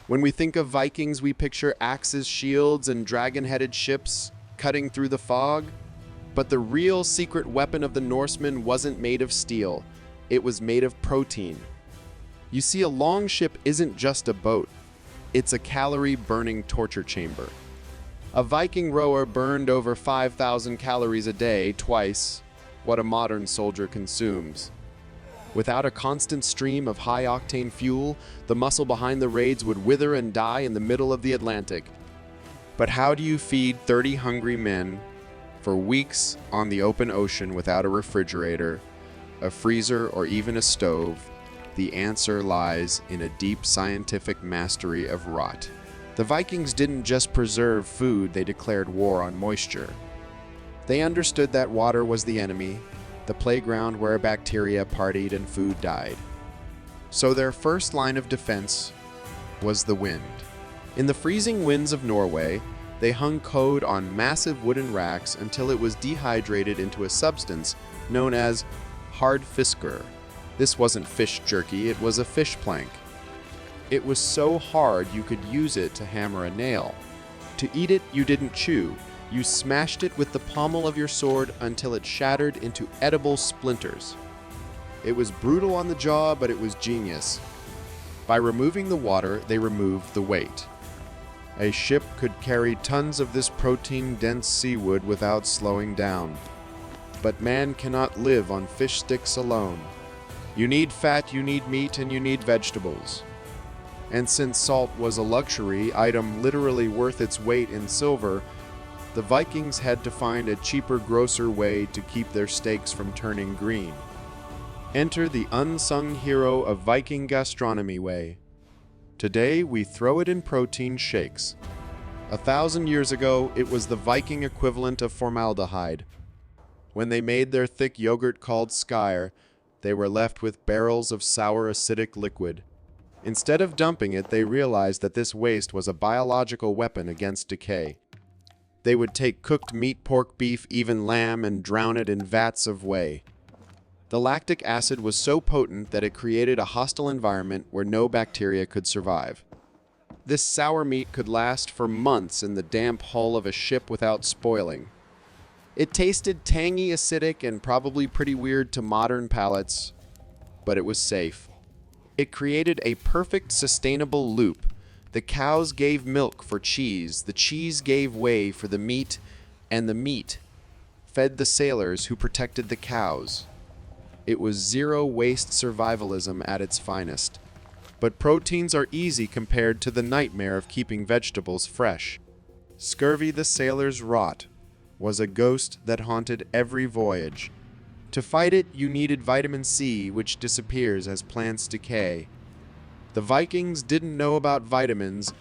When we think of Vikings, we picture axes, shields, and dragon-headed ships cutting through the fog. But the real secret weapon of the Norsemen wasn't made of steel. It was made of protein. You see, a long ship isn't just a boat. It's a calorie-burning torture chamber. A Viking rower burned over 5,000 calories a day, twice what a modern soldier consumes. Without a constant stream of high-octane fuel, the muscle behind the raids would wither and die in the middle of the Atlantic. But how do you feed 30 hungry men for weeks on the open ocean without a refrigerator, a freezer, or even a stove? The answer lies in a deep scientific mastery of rot. The Vikings didn't just preserve food, they declared war on moisture. They understood that water was the enemy, the playground where bacteria partied and food died. So their first line of defense was the wind. In the freezing winds of Norway, they hung code on massive wooden racks until it was dehydrated into a substance known as hard fisker. This wasn't fish jerky, it was a fish plank. It was so hard you could use it to hammer a nail. To eat it, you didn't chew. You smashed it with the pommel of your sword until it shattered into edible splinters. It was brutal on the jaw, but it was genius. By removing the water, they removed the weight. A ship could carry tons of this protein-dense seawood without slowing down. But man cannot live on fish sticks alone. You need fat, you need meat, and you need vegetables. And since salt was a luxury item literally worth its weight in silver, the Vikings had to find a cheaper, grosser way to keep their steaks from turning green. Enter the unsung hero of Viking gastronomy way. Today, we throw it in protein shakes. 1,000 years ago, it was the Viking equivalent of formaldehyde. When they made their thick yogurt called skyr, they were left with barrels of sour, acidic liquid. Instead of dumping it, they realized that this waste was a biological weapon against decay. They would take cooked meat, pork, beef, even lamb, and drown it in vats of whey. The lactic acid was so potent that it created a hostile environment where no bacteria could survive. This sour meat could last for months in the damp hull of a ship without spoiling. It tasted tangy, acidic, and probably pretty weird to modern palates, but it was safe. It created a perfect, sustainable loop. The cows gave milk for cheese, the cheese gave whey for the meat, and the meat fed the sailors who protected the cows. It was zero-waste survivalism at its finest. But proteins are easy compared to the nightmare of keeping vegetables fresh. Scurvy, the sailor's rot, was a ghost that haunted every voyage. To fight it, you needed vitamin C, which disappears as plants decay. The Vikings didn't know about vitamins,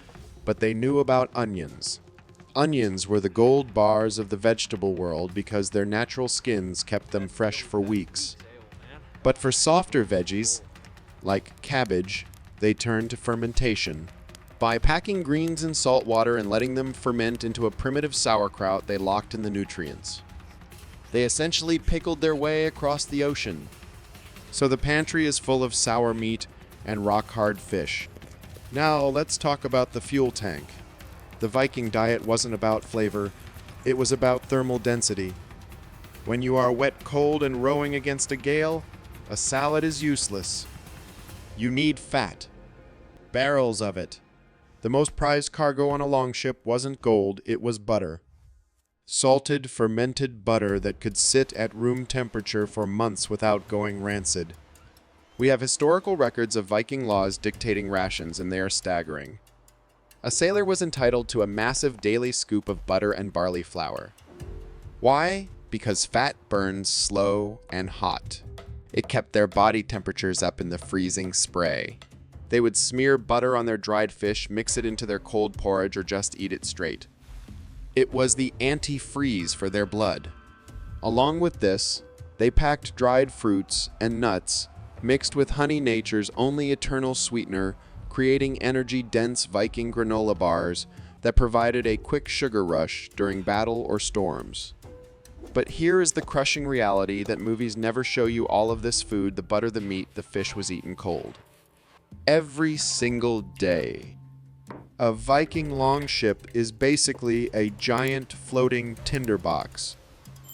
but they knew about onions. Onions were the gold bars of the vegetable world because their natural skins kept them fresh for weeks. But for softer veggies, like cabbage, they turned to fermentation. By packing greens in salt water and letting them ferment into a primitive sauerkraut, they locked in the nutrients. They essentially pickled their way across the ocean. So the pantry is full of sour meat and rock-hard fish. Now let's talk about the fuel tank. The Viking diet wasn't about flavor, it was about thermal density. When you are wet, cold, and rowing against a gale, a salad is useless. You need fat. Barrels of it. The most prized cargo on a longship wasn't gold, it was butter. Salted, fermented butter that could sit at room temperature for months without going rancid. We have historical records of Viking laws dictating rations, and they are staggering. A sailor was entitled to a massive daily scoop of butter and barley flour. Why? Because fat burns slow and hot. It kept their body temperatures up in the freezing spray. They would smear butter on their dried fish, mix it into their cold porridge, or just eat it straight. It was the antifreeze for their blood. Along with this, they packed dried fruits and nuts, mixed with honey, nature's only eternal sweetener, creating energy-dense Viking granola bars that provided a quick sugar rush during battle or storms. But here is the crushing reality that movies never show you. All of this food, the butter, the meat, the fish, was eaten cold. Every single day. A Viking longship is basically a giant floating tinderbox.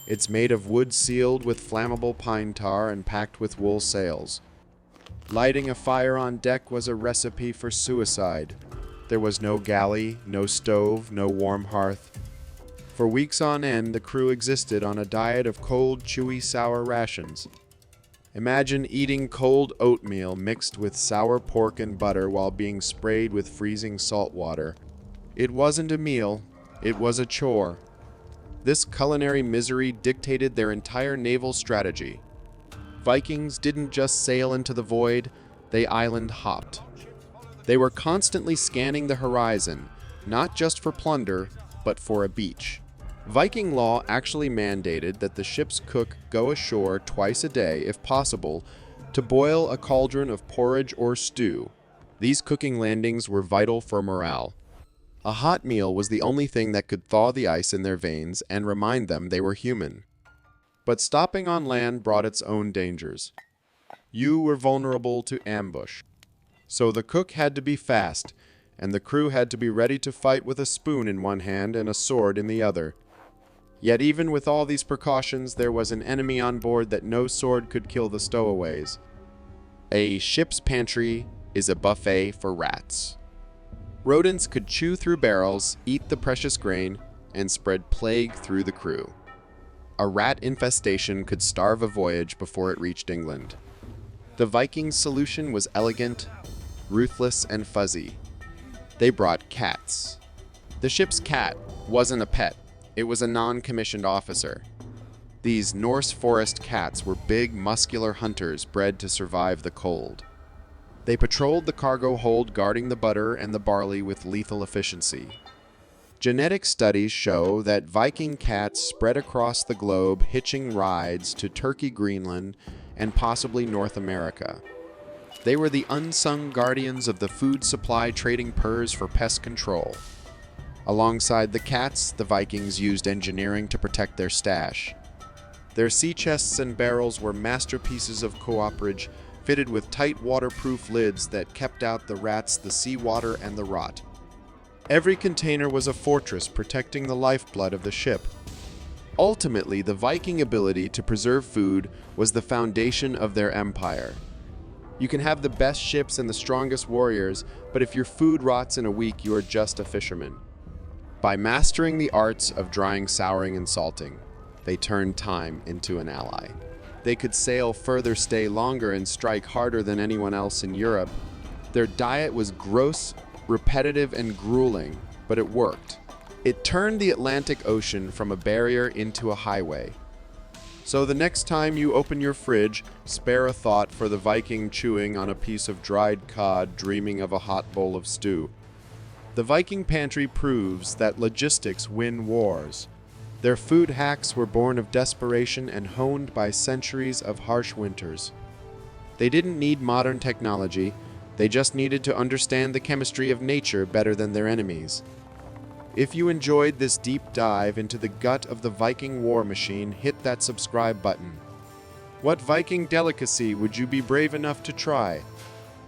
It's made of wood sealed with flammable pine tar and packed with wool sails. Lighting a fire on deck was a recipe for suicide. There was no galley, no stove, no warm hearth. For weeks on end, the crew existed on a diet of cold, chewy, sour rations. Imagine eating cold oatmeal mixed with sour pork and butter while being sprayed with freezing salt water. It wasn't a meal, it was a chore. This culinary misery dictated their entire naval strategy. Vikings didn't just sail into the void, they island hopped. They were constantly scanning the horizon, not just for plunder, but for a beach. Viking law actually mandated that the ship's cook go ashore twice a day, if possible, to boil a cauldron of porridge or stew. These cooking landings were vital for morale. A hot meal was the only thing that could thaw the ice in their veins and remind them they were human. But stopping on land brought its own dangers. You were vulnerable to ambush. So the cook had to be fast, and the crew had to be ready to fight with a spoon in one hand and a sword in the other. Yet even with all these precautions, there was an enemy on board that no sword could kill the stowaways. A ship's pantry is a buffet for rats. Rodents could chew through barrels, eat the precious grain, and spread plague through the crew. A rat infestation could starve a voyage before it reached England. The Vikings' solution was elegant, ruthless, and fuzzy. They brought cats. The ship's cat wasn't a pet. It was a non-commissioned officer. These Norse forest cats were big, muscular hunters bred to survive the cold. They patrolled the cargo hold, guarding the butter and the barley with lethal efficiency. Genetic studies show that Viking cats spread across the globe, hitching rides to Turkey, Greenland, and possibly North America. They were the unsung guardians of the food supply, trading purrs for pest control. Alongside the cats, the Vikings used engineering to protect their stash. Their sea chests and barrels were masterpieces of cooperage, fitted with tight waterproof lids that kept out the rats, the seawater, and the rot. Every container was a fortress protecting the lifeblood of the ship. Ultimately, the Viking ability to preserve food was the foundation of their empire. You can have the best ships and the strongest warriors, but if your food rots in a week, you are just a fisherman. By mastering the arts of drying, souring, and salting, they turned time into an ally. They could sail further, stay longer, and strike harder than anyone else in Europe. Their diet was gross, repetitive, and grueling, but it worked. It turned the Atlantic Ocean from a barrier into a highway. So the next time you open your fridge, spare a thought for the Viking chewing on a piece of dried cod, dreaming of a hot bowl of stew. The Viking pantry proves that logistics win wars. Their food hacks were born of desperation and honed by centuries of harsh winters. They didn't need modern technology, they just needed to understand the chemistry of nature better than their enemies. If you enjoyed this deep dive into the gut of the Viking war machine, hit that subscribe button. What Viking delicacy would you be brave enough to try?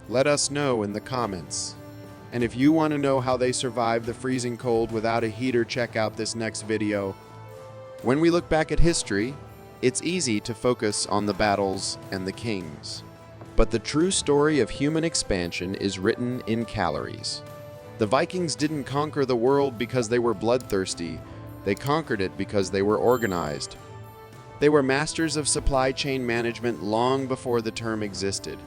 Let us know in the comments. And if you want to know how they survived the freezing cold without a heater, check out this next video. When we look back at history, it's easy to focus on the battles and the kings. But the true story of human expansion is written in calories. The Vikings didn't conquer the world because they were bloodthirsty. They conquered it because they were organized. They were masters of supply chain management long before the term existed.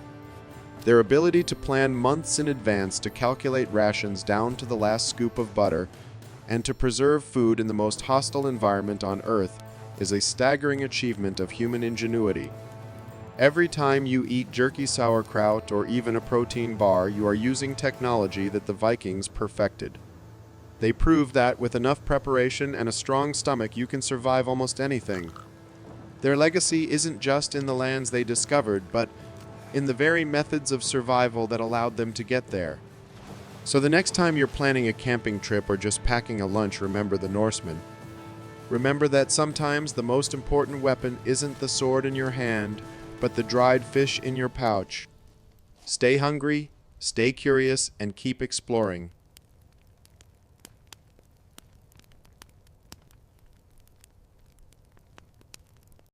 Their ability to plan months in advance to calculate rations down to the last scoop of butter and to preserve food in the most hostile environment on Earth is a staggering achievement of human ingenuity. Every time you eat jerky sauerkraut or even a protein bar, you are using technology that the Vikings perfected. They proved that with enough preparation and a strong stomach, you can survive almost anything. Their legacy isn't just in the lands they discovered, but in the very methods of survival that allowed them to get there. So the next time you're planning a camping trip or just packing a lunch, remember the Norsemen. Remember that sometimes the most important weapon isn't the sword in your hand, but the dried fish in your pouch. Stay hungry, stay curious, and keep exploring.